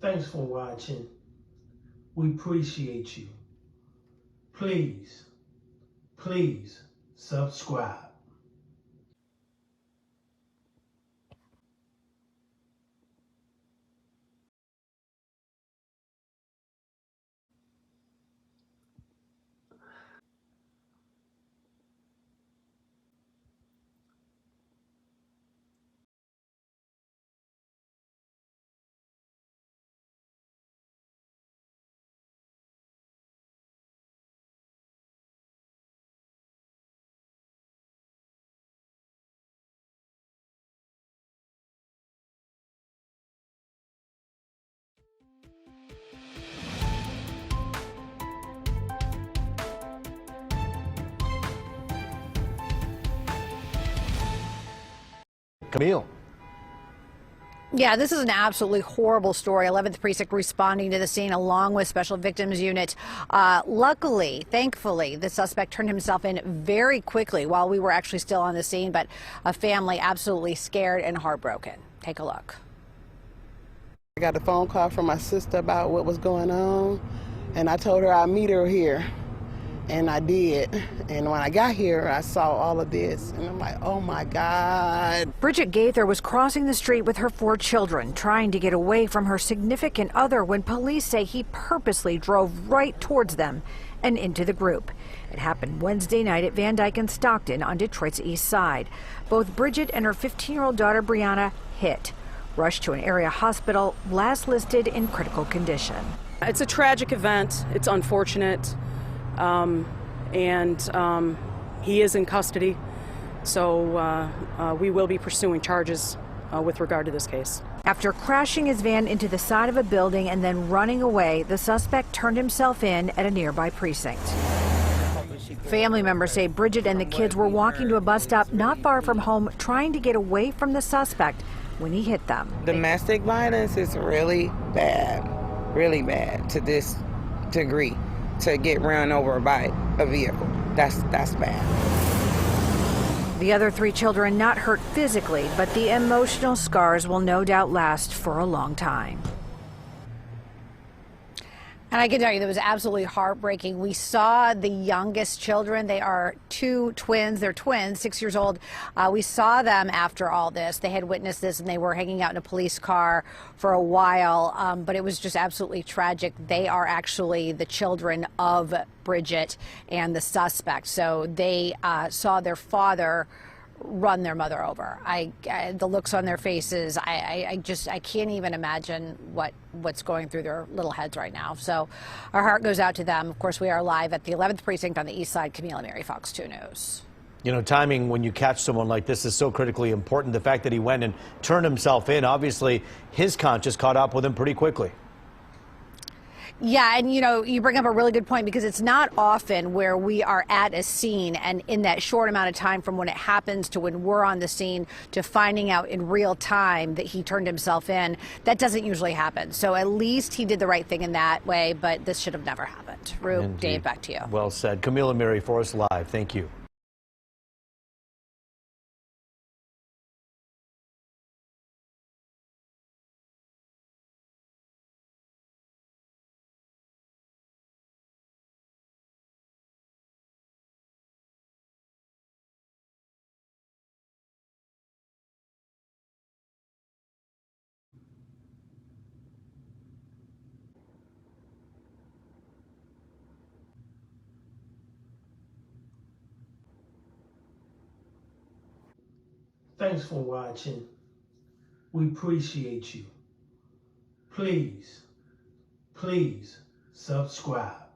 Thanks for watching. We appreciate you. Please subscribe. Camille. Yeah, this is an absolutely horrible story. 11th Precinct responding to the scene along with Special Victims Unit. Luckily, thankfully, the suspect turned himself in very quickly while we were actually still on the scene, but a family absolutely scared and heartbroken. Take a look. I got a phone call from my sister about what was going on, and I told her I'd meet her here. And I did. And when I got here, I saw all of this. And I'm like, oh, my God. Bridget Gaither was crossing the street with her 4 children, trying to get away from her significant other when police say he purposely drove right towards them and into the group. It happened Wednesday night at Van Dyke and Stockton on Detroit's east side. Both Bridget and her 15-year-old daughter, Brianna, hit. Rushed to an area hospital, last listed in critical condition. It's a tragic event. It's unfortunate. He is in custody, so we will be pursuing charges with regard to this case. After crashing his van into the side of a building and then running away, the suspect turned himself in at a nearby precinct. Family members say Bridget and the kids were walking to a bus stop not far from home, trying to get away from the suspect when he hit them. Domestic violence is really bad to this degree. To get run over by a vehicle, that's bad. The other 3 children not hurt physically, but the emotional scars will no doubt last for a long time. And I can tell you, that was absolutely heartbreaking. We saw the youngest children. They are 2 twins. They're twins, 6 years old. We saw them after all this. They had witnessed this, and they were hanging out in a police car for a while. But it was just absolutely tragic. They are actually the children of Bridget and the suspect. So they saw their father run their mother over. The looks on their faces, I can't even imagine what's going through their little heads right now. So our heart goes out to them. Of course, we are live at the 11th Precinct on the east side. Camille Amiri, Fox 2 News. You know, timing when you catch someone like this is so critically important. The fact that he went and turned himself in, obviously his conscience caught up with him pretty quickly. Yeah, and you know, you bring up a really good point, because it's not often where we are at a scene and in that short amount of time from when it happens to when we're on the scene to finding out in real time that he turned himself in. That doesn't usually happen. So at least he did the right thing in that way, but this should have never happened. Rue, Dave, back to you. Well said. Camille Amiri for us live. Thank you. Thanks for watching. We appreciate you. Please subscribe.